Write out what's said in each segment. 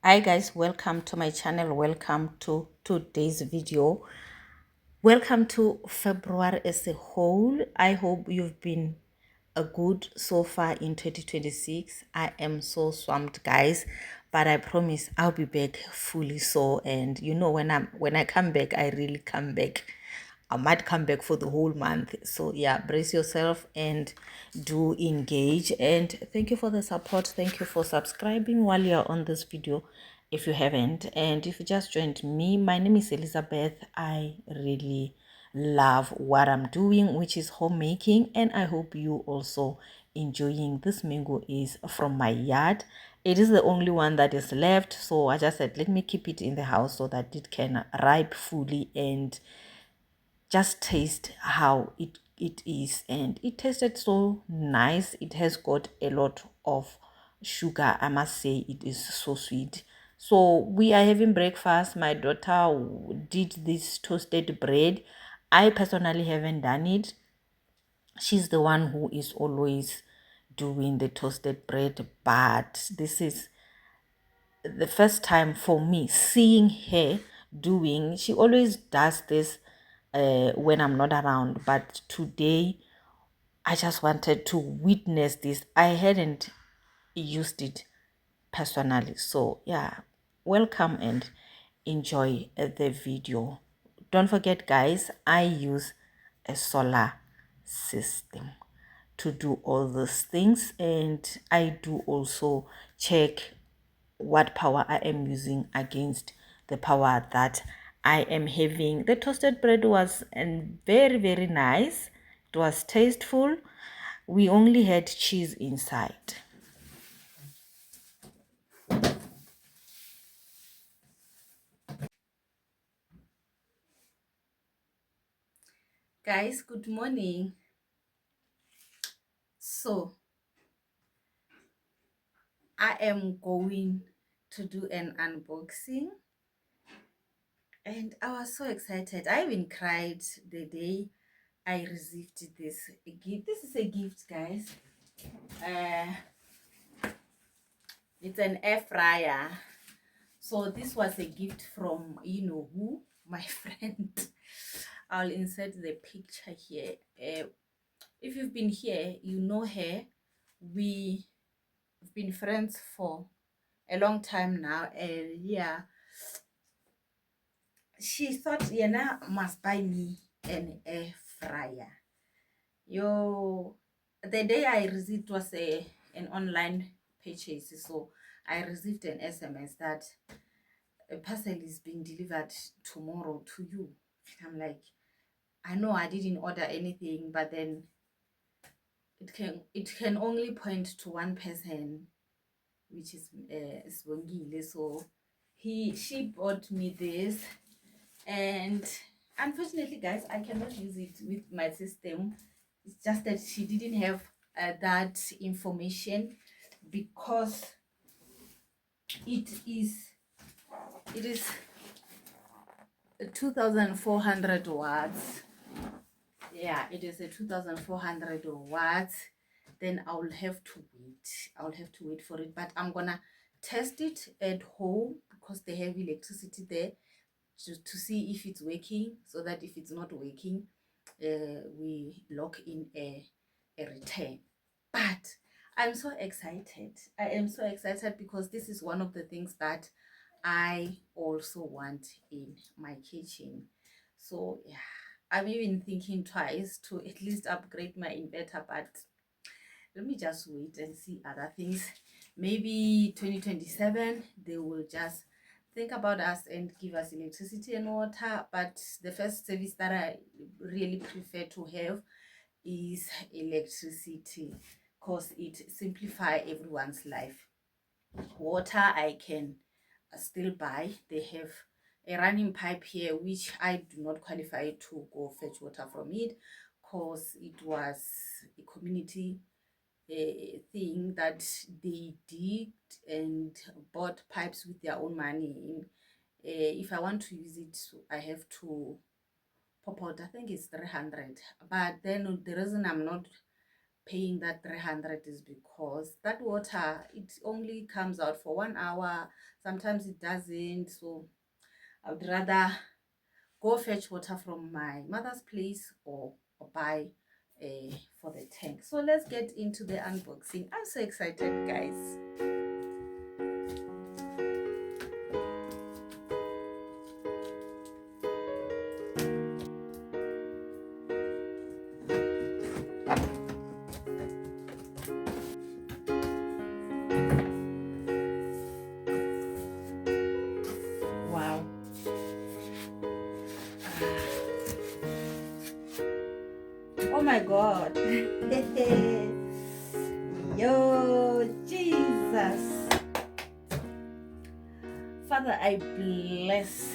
Hi guys, welcome to my channel. Welcome to today's video. Welcome to February as a whole. I hope you've been a good so far in 2026. I am so swamped, guys, but I promise I'll be back fully. So, and you know, when I come back, I really come back. I might come back for the whole month. So yeah, brace yourself and do engage. And thank you for the support. Thank you for subscribing while you're on this video if you haven't. And if you just joined me, my name is Elizabeth. I really love what I'm doing, which is homemaking, and I hope you also enjoying. This mango is from my yard. It is the only one that is left, so I just said let me keep it in the house so that it can ripe fully and just taste how it is. And it tasted so nice. It has got a lot of sugar. I must say it is so sweet. So we are having breakfast. My daughter did this toasted bread. I personally haven't done it. She's the one who is always doing the toasted bread, but this is the first time for me seeing her doing. She always does this when I'm not around, but today I just wanted to witness this. I hadn't used it personally, so yeah, welcome and enjoy the video. Don't forget, guys, I use a solar system to do all these things, and I do also check what power I am using against the power that I am having. The toasted bread was very, very nice. It was tasteful. We only had cheese inside. Guys, good morning. So I am going to do an unboxing, and I was so excited. I even cried the day I received this gift. This is a gift, guys. Uh, it's an air fryer. So this was a gift from you know who, my friend. I'll insert the picture here. If you've been here, you know her. We've been friends for a long time now, and yeah, she thought Yena must buy me an air fryer. Yo, the day I received was an online purchase, so I received an SMS that a parcel is being delivered tomorrow to you. I'm like, I know I didn't order anything, but then it can only point to one person, which is Sibongile. So she bought me this, and unfortunately, guys, I cannot use it with my system. It's just that she didn't have that information, because it is it is 2400 watts. Yeah, it is a 2400 watts. Then I'll have to wait for it, but I'm gonna test it at home because they have electricity there, to see if it's working, so that if it's not working, we lock in a return. But I'm so excited. I am so excited because this is one of the things that I also want in my kitchen. So yeah, I'm even thinking twice to at least upgrade my inverter, but let me just wait and see other things. Maybe 2027 they will just think about us and give us electricity and water. But the first service that I really prefer to have is electricity, because it simplify everyone's life. Water I can still buy. They have a running pipe here, which I do not qualify to go fetch water from it, because it was a community thing that they did and bought pipes with their own money. If I want to use it, I have to pop out, I think it's 300. But then the reason I'm not paying that 300 is because that water, it only comes out for 1 hour, sometimes it doesn't. So I would rather go fetch water from my mother's place or buy for the tank. So let's get into the unboxing. I'm so excited, guys. Wow. Oh my God. Yo, Jesus. Father, I bless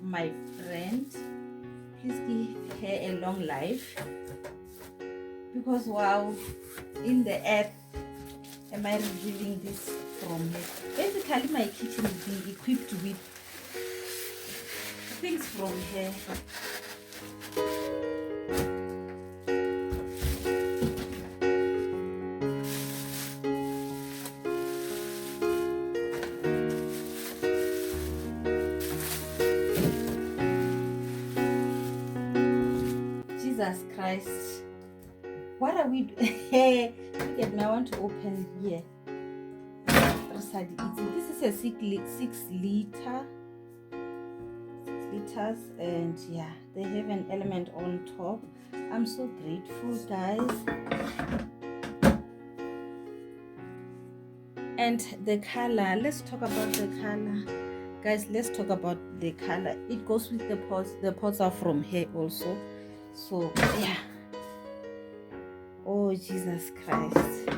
my friend. Please give her a long life. Because wow, in the earth am I receiving this from her. Basically, my kitchen is being equipped with things from her. Jesus Christ. What are we doing? Look at me, I want to open here. This is a 6 liters, and yeah, they have an element on top. I'm so grateful, guys. And the color, let's talk about the color, guys. Let's talk about the color. It goes with the pots are from here also. So yeah. Oh, Jesus Christ.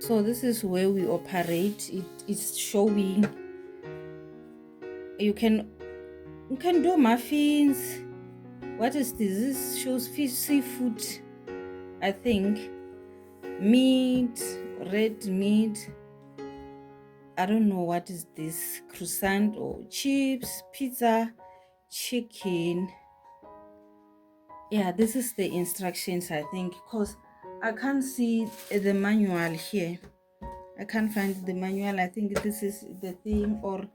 So this is where we operate. It's showing you can do muffins. What is this? This shows fish, seafood, I think, meat, red meat. I don't know what is this, croissant or chips, pizza, chicken. Yeah, this is the instructions, I think, because I can't see the manual here. I can't find the manual. I think this is the thing, or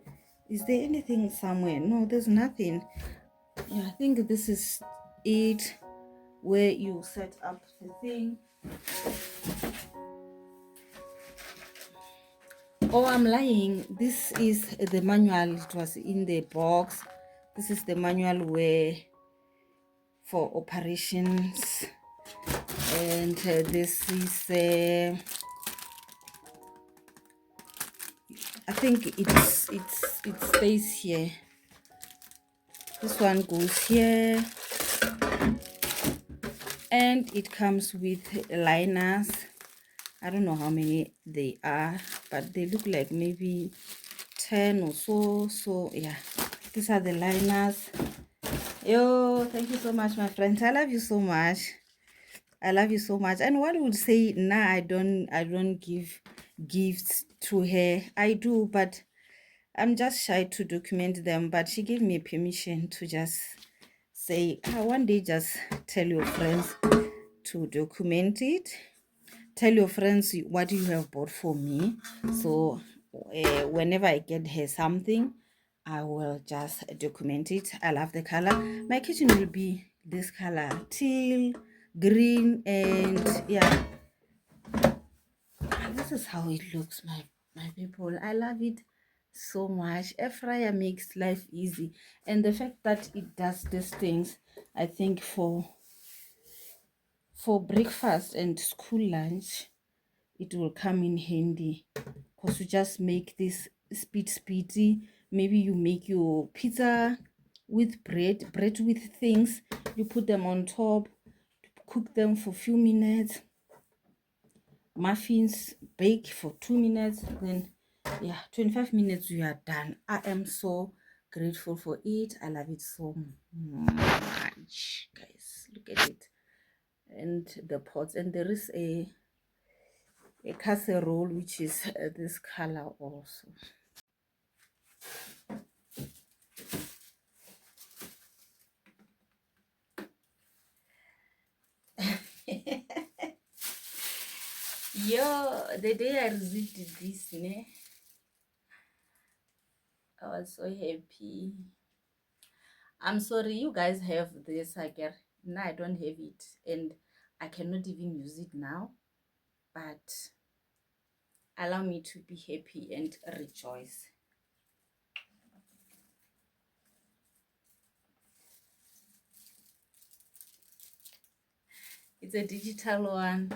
is there anything somewhere? No, there's nothing. Yeah, I think this is it, where you set up the thing. Oh, I'm lying. This is the manual. It was in the box. This is the manual where for operations, and this is I think it stays here. This one goes here, and it comes with liners. I don't know how many they are, but they look like maybe 10 or so. So yeah, these are the liners. Yo, thank you so much, my friends. I love you so much. I love you so much. And one would say, nah, I don't give gifts to her. I do, but I'm just shy to document them. But she gave me permission to just say, one day just tell your friends to document it. Tell your friends what you have bought for me. So whenever I get her something, I will just document it. I love the color. My kitchen will be this color, teal, green, and yeah, this is how it looks, my people. I love it so much. Air fryer makes life easy, and the fact that it does these things, I think for breakfast and school lunch, it will come in handy, because you just make this speedy. Maybe you make your pizza with bread with things, you put them on top, cook them for a few minutes. Muffins bake for 2 minutes, then yeah, 25 minutes you are done. I am so grateful for it. I love it so much, guys. Look at it, and the pots, and there is a casserole which is this color also. Yo, the day I received this, ne, I was so happy. I'm sorry you guys have this, I get. No, I don't have it, and I cannot even use it now, but allow me to be happy and rejoice. It's a digital one.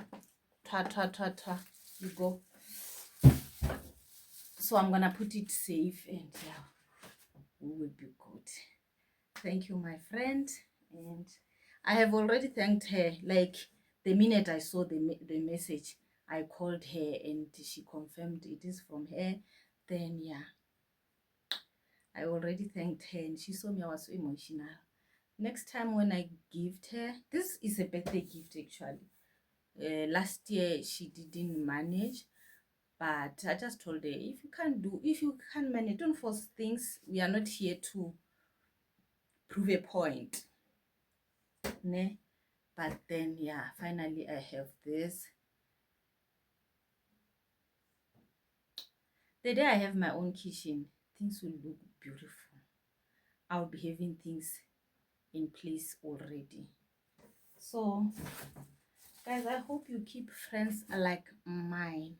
Twa, twa, twa, twa. You go. So I'm gonna put it safe, and yeah, we will be good. Thank you, my friend. And I have already thanked her. Like the minute I saw the message, I called her and she confirmed it is from her. Then yeah, I already thanked her and she saw me. I was so emotional. Next time when I gift her, this is a birthday gift actually. Last year she didn't manage, but I just told her, if you can't manage, don't force things. We are not here to prove a point, ne? But then yeah, finally I have this. The day I have my own kitchen, things will look beautiful. I'll be having things in place already. So guys, I hope you keep friends like mine.